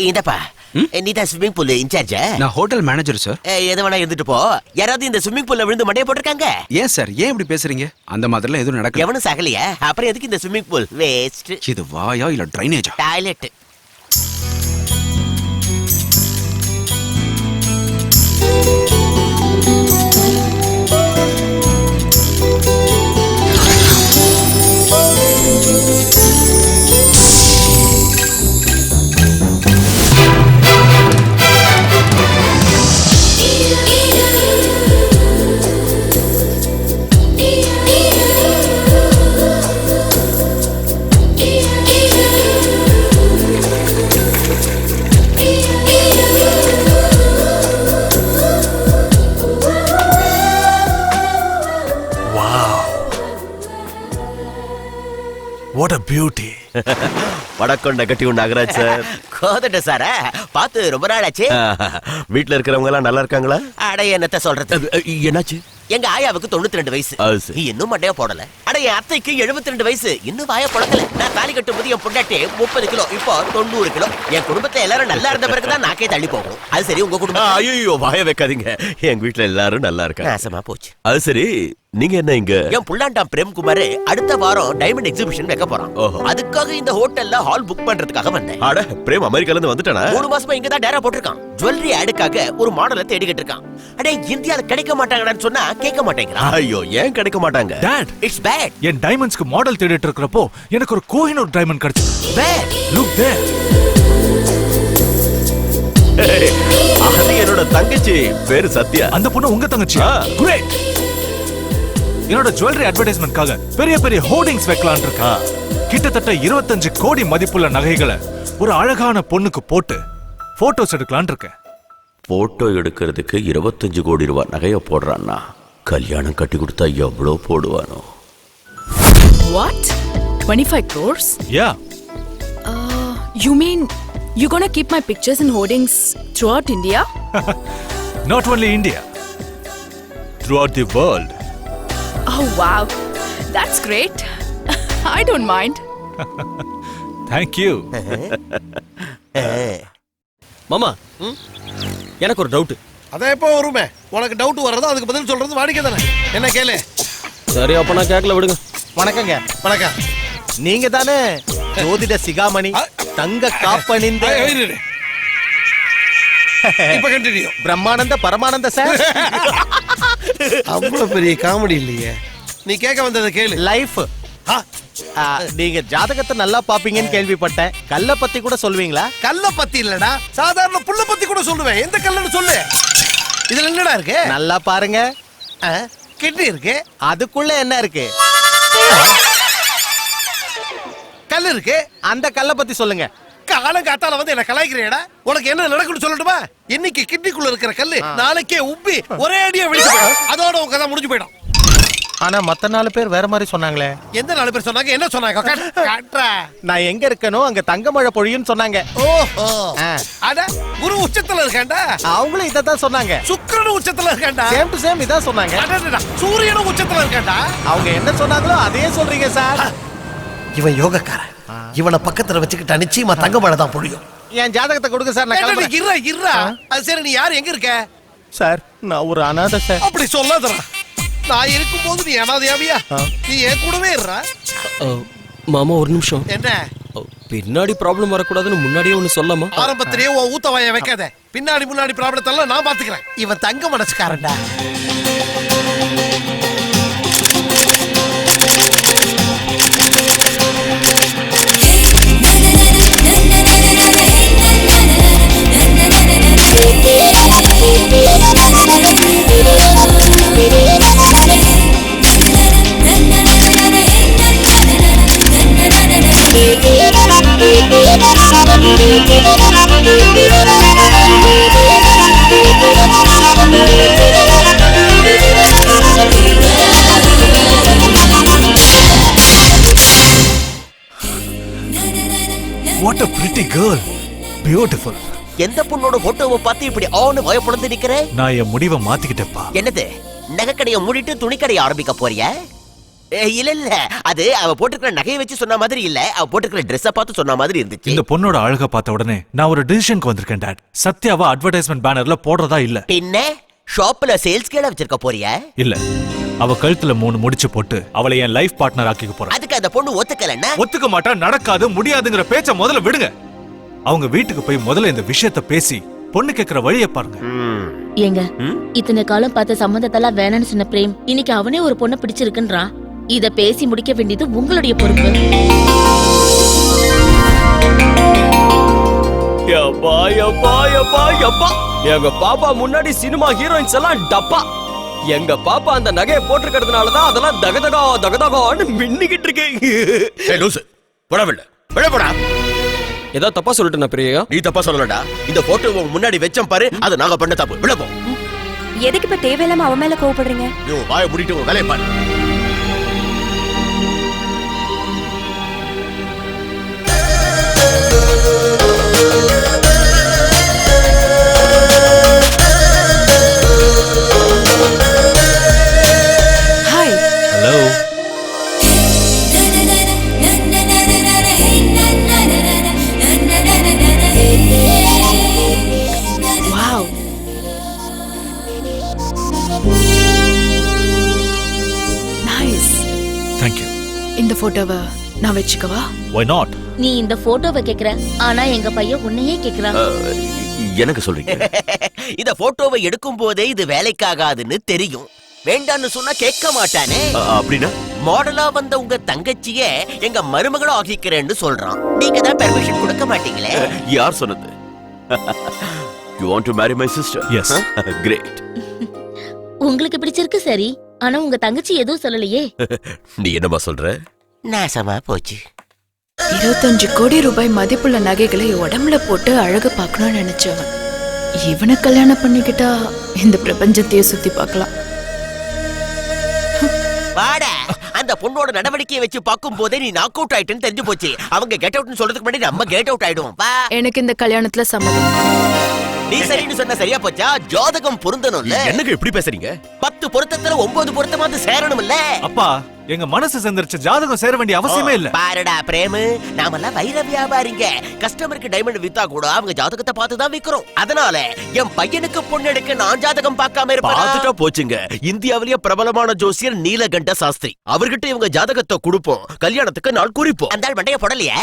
இந்தப்பா நீதான் swimming pool இன்சார்ஜா? நான் ஹோட்டல் மேனேஜர் சார். எது வேணா இருந்துட்டு போ. யாராவது இந்த ஸ்விம்மிங் பூல்ல விழுந்து மண்டைய போட்டிருக்காங்க? ஏன் சார் ஏன் இப்படி பேசுறீங்க? அந்த மாதிரிலாம் எதுவும் நடக்கல. எவனும் சாகலையா? அப்புறம் எதுக்கு இந்த ஸ்விம்மிங் பூல்? வேஸ்ட். இது வாயா இல்ல ட்ரைனேஜா? டாய்லெட். What a beauty. வடக்கொண்ட கட்டி நாகராஜ் சார். கோதட்ட சாரா? பார்த்து ரொம்ப நாள் ஆச்சு. வீட்ல இருக்கிறவங்க எல்லாம் நல்லா இருக்காங்களா? அட என்னத்த சொல்றது? என்னாச்சு? எங்க ஆயாவுக்கு 92 வயசு. இன்னும் மண்டைய போடல. அட என் அத்தைக்கு 72 வயசு. இன்னும் வாய பொளக்கல. நான் தாலி கட்டும் போது என் பொண்டாட்டி 30 கிலோ, இப்போ 90 கிலோ. என் குடும்பத்துல எல்லாரும் நல்லா இருந்த பிறகுதான் நாக்கே தள்ளி போகணும். அது சரி, உங்க குடும்பம்? ஐயோ வாய வைக்காதீங்க. எங்க வீட்ல எல்லாரும் நல்லா இருக்காங்க. நாசமா போச்சு. அது சரி, நீங்க என்ன இங்க? என் புள்ளாண்டாம் பிரேம்குமார் அடுத்த வாரம் டைமண்ட் எக்ஸிபிஷன் வைக்க போறான். அதுக்காக இந்த ஹோட்டல்ல ஹால் புக் பண்றதுக்காக வந்தேன். அட பிரேம் அமெரிக்கால இருந்து வந்துட்டானா? 3 மாசமா இங்க தான் டேரா போட்டுருக்கான். ஜுவல்லரி ஆடுக்காக ஒரு மாடலை தேடிக்கிட்டு இருக்கான். அடே இந்தியால கிடைக்க மாட்டாங்கன்னு சொன்னா கேட்க மாட்டேங்கிறான். ஐயோ ஏன் கிடைக்க மாட்டாங்க? Dad, it's bad. என் டைமண்ட்ஸ்க்கு மாடல் தேடிட்டு இருக்கறப்போ எனக்கு ஒரு கோஹினூர் டைமண்ட் கிடைச்சது. பேட். Look there. அது என்னோட தங்கச்சி, பேரு சத்யா. அந்த பொண்ணு உங்க தங்கச்சி? Great. என்னோட ஜுவல்லரி அட்வர்டைஸ்மென்ட்காக பெரிய பெரிய ஹோர்டிங்ஸ் வைக்கலாம்னு இருக்கேன். கிட்டத்தட்ட 25 கோடி மதிப்புள்ள நகைகளை ஒரு அழகான பொண்ணுக்கு போட்டு போட்டோஸ் எடுக்கலாம்னு இருக்கேன். போட்டோ எடுக்கிறதுக்கு 25 கோடி ரூபாய் நகைய போடுறான்னா கல்யாணம் கட்டி கொடுத்தா எவ்வளவு போடுவானோ? What? 25 crores? Yeah. You mean you're gonna keep my pictures and hoardings throughout India? Not only India. Throughout the world. Oh wow. That's great. I don't mind. Thank you. மாமா, எனக்கு ஒரு டவுட். அதான் எப்போ வருமே? உனக்கு டவுட் வர்றதோ அதுக்கு பதில் சொல்றது வாடிக்கை தானே. என்ன கேளு. சரி, அப்ப நான் கேட்கல, விடுங்க. வணக்கங்க. வணக்கம். நீங்க தானே ஜோதிட சிகாமணி, தங்க காப்பணிந்த இப்ப கண்டினியூ. பிரம்மானந்த பரமானந்த சார். அவ்வளவு பெரிய காமெடி இல்லையே. நீ கேட்க வந்ததை கேளு. லைஃப். நீங்க ஜாதகத்தை நல்லா பாப்பீங்கன்னு கேள்விப்பட்டேன். கல்ல பத்தி கூட சொல்வீங்களா? கல்ல பத்தி இல்லடா, சாதாரண புல்ல பத்தி கூட சொல்லுவேன். எந்த கல்லுன்னு சொல்லு. இதுல என்னடா இருக்கு? நல்லா பாருங்க. கிட்னி இருக்கு. அதுக்குள்ள என்ன இருக்கு? கல் இருக்கு. அந்த கல்ல பத்தி சொல்லுங்க. காலங்காத்தால வந்து என்ன கலாய்க்கிறேடா? உனக்கு என்ன நடக்குன்னு சொல்லட்டுமா? இன்னைக்கு கிட்னிக்குள்ள இருக்கிற கல்லு நாளைக்கே உப்பி ஒரே அடியா வெளிச்சு போயிடும். அதோட உங்க கதை முடிஞ்சு போயிடும். ஆனா மத்த 4 பேர் வேற மாதிரி சொன்னாங்களே. எந்த 4 பேர் சொன்னாங்க? என்ன சொன்னாங்க? காட்றா. நான் எங்க இருக்கனோ அங்க தங்க மழை பொழியும்னு சொன்னாங்க. ஓஹோ. அட குரு உச்சத்துல இருக்கான்டா. அவங்களும் இததான் சொன்னாங்க. சுக்கிரன் உச்சத்துல இருக்கான்டா. சேம் டு சேம் இதான் சொன்னாங்க. அடடடா, சூரியனும் உச்சத்துல இருக்கான்டா. அவங்க என்ன சொன்னாங்களோ அதையே சொல்றீங்க சார். இவன் யோகக்காரன். இவனை பக்கத்துல வச்சுக்கிட்டா நிச்சயமா தங்க மழை தான் பொழியும். என் ஜாதகத்தை கொடுங்க சார். நான் இருடா. அது சரி, நீ யார், எங்க இருக்க? சார், நான் ஒரு அனாதை சார். அப்படி சொல்லாதடா. நான் இருக்கும்போது நீ அனாதையாவியா? நீ என் கூடவே இருடா. மாமா ஒரு நிமிஷம். என்ன? பின்னாடி ப்ராப்ளம் வரக்கூடாதுன்னு முன்னாடியே ஒன்னு சொல்லாமா? ஆரம்பத்திலேயே உன் ஊத்தவாய வைக்காத. பின்னாடி முன்னாடி ப்ராப்ளத்தை எல்லாம் நான் பாத்துக்கிறேன். இவன் தங்க மனசுக்காரன்டா. What a pretty girl. Beautiful. எந்த பொண்ணோட போட்டோவை பார்த்து இப்படி ஆன்னு பயப்படந்து நிக்கிற? நான் என் முடிவை மாத்திக்கிட்டேப்பா. என்னது? நகைக்கடையை மூடிட்டு துணிக்கடையை ஆரம்பிக்க போறியா? இல்ல இல்ல, அது அவ போட்டுக்கிற நகையை வச்சு சொன்ன மாதிரி இல்ல, அவ போட்டுக்கிற ட்ரெஸ்ஸ பார்த்து சொன்ன மாதிரி இருந்துச்சு. இந்த பொண்ணோட அழக பார்த்த உடனே நான் ஒரு டிசிஷனுக்கு வந்திருக்கேன் டாட். சத்யாவை அட்வர்டைஸ்மெண்ட் பேனர்ல போடுறதா இல்ல. பின்ன ஷாப்ல சேல்ஸ் கேட வச்சிருக்க போறியா? இல்ல, அவ கழுத்துல 3 முடிச்சு போட்டு அவளை என் லைஃப் பார்ட்னர் ஆக்கிக்க போறேன். அதுக்கு அந்த பொண்ணு ஒத்துக்கலன்னா? ஒத்துக்க மாட்டா, நடக்காது, முடியாதுங்கிற பேச்ச முதல்ல விடுங்க. அவங்க வீட்டுக்கு போய் முதல்ல இந்த விஷயத்த பேசி பொண்ணு கேக்குற வழியை பாருங்க. ஏங்க, இத்தனை காலம் பார்த்த சம்மந்தத்தெல்லாம் வேணான்னு சொன்ன பிரேம் இன்னைக்கு அவனே ஒரு பொண்ணை பிடிச்சிருக்குன்றான். இத பேசி முடிக்க வேண்டியது உங்களுடைய பொறுப்பு. யப்பா யப்பா யப்பா யப்பா, எங்க பாப்பா முன்னாடி சினிமா ஹீரோயின்ஸ் எல்லாம் டப்பா. எங்க பாப்பா அந்த நகையை போட்டிருக்கிறதுனாலதான் அதெல்லாம் தகதகா தகதகான்னு மின்னிக்கிட்டு இருக்கு. ஏய் லூசு, போடவில்லை விட போடா. ஏதோ தப்பா சொல்லிட்டேன் பிரியா? நீ தப்பா சொல்லலடா. இந்த போட்டோ முன்னாடி வெச்சம் பாரு, அது நாங்க பண்ண தப்பு. விட போ. எதுக்கு இப்ப தேவையில்லாம அவன் மேல கோவப்படுறீங்க? நீ வாயை மூடிட்டு உன் வேலையை பாரு. Hi. Hello. Wow. Nice. Thank you. இந்த போட்டோவை நான் வச்சுக்கவா? Why not? நீ இந்த போட்டோவை கேக்குற, ஆனா எங்க பையன் உன்னையே கேக்குறான். எனக்கு சொல்றீங்க? இந்த போட்டோவை எடுக்கும் போதே இது வேலைக்காகாதுன்னு தெரியும். வேண்டான்னு சொன்னா கேட்க மாட்டானே. அப்படின்னா மாடலா வந்த உங்க தங்கச்சிய எங்க மருமகளும் ஆகிக்கிறேன்னு சொல்றான். நீங்க தான் பெர்மிஷன் கொடுக்க மாட்டீங்களே. யார் சொன்னது? You want to marry my sister? Yes. Great. உங்களுக்கு பிடிச்சிருக்கு சரி, ஆனா உங்க தங்கச்சி எதுவும் சொல்லலையே. நீ என்னமா சொல்ற? நாசமா போச்சு. 25 கோடி ரூபாய் மதிப்புள்ள நகைகளை உடம்புல போட்டு அழகு பார்க்கணும்னு நினைச்சவன் இவனை கல்யாணம் பண்ணிக்கிட்டா இந்த பிரபஞ்சத்தையே சுத்தி பார்க்கலாம். வாடா, அந்த பொண்ணோட நடவடிக்கையை வச்சு பார்க்கும் போதே நீ நாக் அவுட் ஆயிட்டுன்னு தெரிஞ்சு போச்சு. அவங்க கெட் அவுட்னு சொல்றதுக்கு முன்னாடி நம்ம கெட் அவுட் ஆயிடுவோம். வா. எனக்கு இந்த கல்யாணத்துல சம்மதம். நீ சரின்னு சொன்ன சரியா போச்சா? ஜோதகம் பொருந்தணும்ல. என்னங்க இப்படி பேசுறீங்க? 10 பொருத்தத்துல 9 பொருத்தமாவது சேரணும் இல்ல? அப்பா, எங்க மனசு சேர்ந்துருச்சு, ஜாதகம் சேர வேண்டிய அவசியமே இல்ல. பாருடா பிரேமு, நாமெல்லாம் வைர வியாபாரிங்க. கஸ்டமருக்கு டைமண்ட் வித்தா கூட அவங்க ஜாதகத்தை பார்த்து தான் விக்கிறோம். அதனால என் பையனுக்கு பொண்ணு எடுக்க நான் ஜாதகம் பார்க்காம இருப்பேன். பார்த்துட்டா போச்சுங்க. இந்தியாவிலேயே பிரபலமான ஜோசியர் நீலகண்ட சாஸ்திரி. அவர்கிட்ட இவங்க ஜாதகத்தை கொடுப்போம், கல்யாணத்துக்கு நாள் குறிப்போம். அந்த ஆள் மண்டைய போடலையே.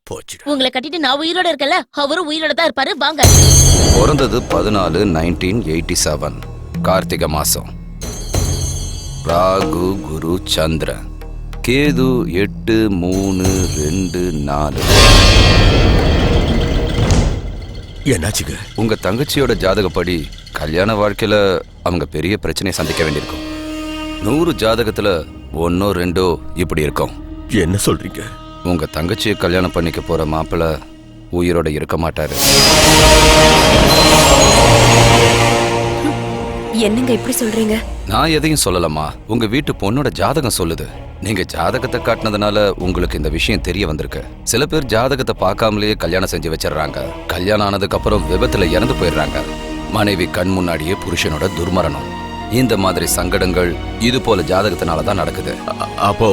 போச்சு. உங்களை கட்டிட்டு நான் உயிரோட இருக்கல, அவரும் உயிரோட தான் இருப்பாரு. வாங்க. பிறந்தது 14/1987 கார்த்திகை மாசம். ராகு குரு சந்திரன். கேது 8, 3, 2, 4. என்னாச்சுங்க? உங்க தங்கச்சியோட ஜாதகப்படி கல்யாண வாழ்க்கையில அவங்க பெரிய பிரச்சனையை சந்திக்க வேண்டியிருக்கும். 100 ஜாதகத்துல 1, 2 இப்படி இருக்கும். என்ன சொல்றீங்க? உங்க தங்கச்சியை கல்யாணம் பண்ணிக்க போற மாப்பிள்ளை உயிரோட இருக்க மாட்டாரு. என்னங்க இப்படி சொல்றீங்க? நான் எதையும் சொல்லலம்மா, உங்க வீட்டு பொண்ணோட ஜாதகம் சொல்லுது. நீங்க ஜாதகத்தை காட்டினதுனால உங்களுக்கு இந்த விஷயம் தெரிய வந்திருக்கு. சில பேர் ஜாதகத்தை பார்க்காமலேயே கல்யாணம் செஞ்சு வச்சிடறாங்க. கல்யாணம் ஆனதுக்கு அப்புறம் விபத்துல இறந்து போயிடுறாங்க. மனைவி கண் முன்னாடியே புருஷனோட துர்மரணம். இந்த மாதிரி சங்கடங்கள் இது போல ஜாதகத்தினாலதான் நடக்குது. அப்போ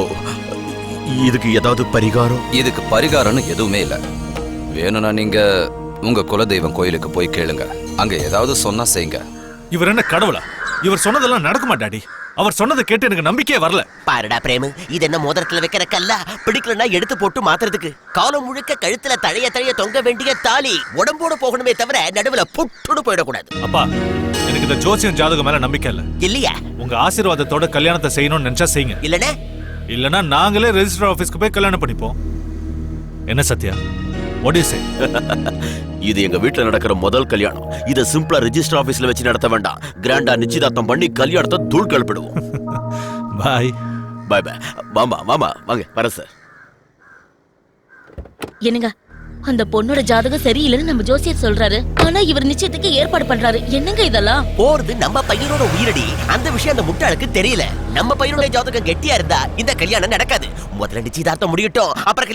இதுக்கு ஏதாவது பரிகாரம்? இதுக்கு பரிகாரம்னு எதுவுமே இல்ல. வேணும்னா நீங்க உங்க குலதெய்வம் கோயிலுக்கு போய் கேளுங்க. அங்க ஏதாவது சொன்னா செய்யுங்க. இவர் என்ன கடவுளா? இவர் சொன்னதெல்லாம் நடக்குமா டாடி? அவர் சொன்னதை கேட்டு எனக்கு நம்பிக்கையே வரல. பாருடா பிரேமு, இது என்ன மோதிரத்துல வைக்கிற கல்லா? பிடிக்கலன்னா எடுத்து போட்டு மாத்துறதுக்கு. காலம் முழுக்க கழுத்துல தழைய தழைய தொங்க வேண்டிய தாலி உடம்போட போகணுமே தவிர நடுவுல புட்டுன்னு போயிடக்கூடாது. அப்பா, எனக்கு இந்த ஜோசியம் ஜாதகம் மேல நம்பிக்கை இல்ல. இல்லையா? உங்க ஆசீர்வாதத்தோட கல்யாணத்தை செய்யணும்னு நினைச்சா செய்யுங்க. இல்லனே? இல்லனா நாங்களே ரெஜிஸ்டர் ஆபீஸ்க்கு போய் கல்யாணம் பண்ணிப்போம். என்ன Sathya? What do you say? இது எங்க வீட்ல நடக்கிற முதல் கல்யாணம். இத சிம்பிளா ரெஜிஸ்டர் ஆபீஸ்ல வச்சு நடத்த வேண்டாம். கிராண்டா நிச்சயதார்த்தம் பண்ணி கல்யாணத்தை தூள் கலப்பிடுவோம். பாய். By by. மாமா மாமா வாங்க வர சார். என்னங்க, அந்த பொண்ணோட ஜாதகம் சரியில்லைன்னு நம்ம ஜோசியர் சொல்றாரு. ஆனா இவர் நிச்சயத்துக்கு ஏற்பாடு பண்றாரு. என்னங்க இதெல்லாம்? போறது நம்ம பையனோட உயிரடி. அந்த விஷயம் அந்த முட்டாளுக்கு தெரியல. நம்ம பையனோட ஜாதகம் கெட்டியா இருந்தா இந்த கல்யாணம் நடக்காது. முதல்ல நிச்சயதார்த்தம் முடியட்டும், அப்புறம்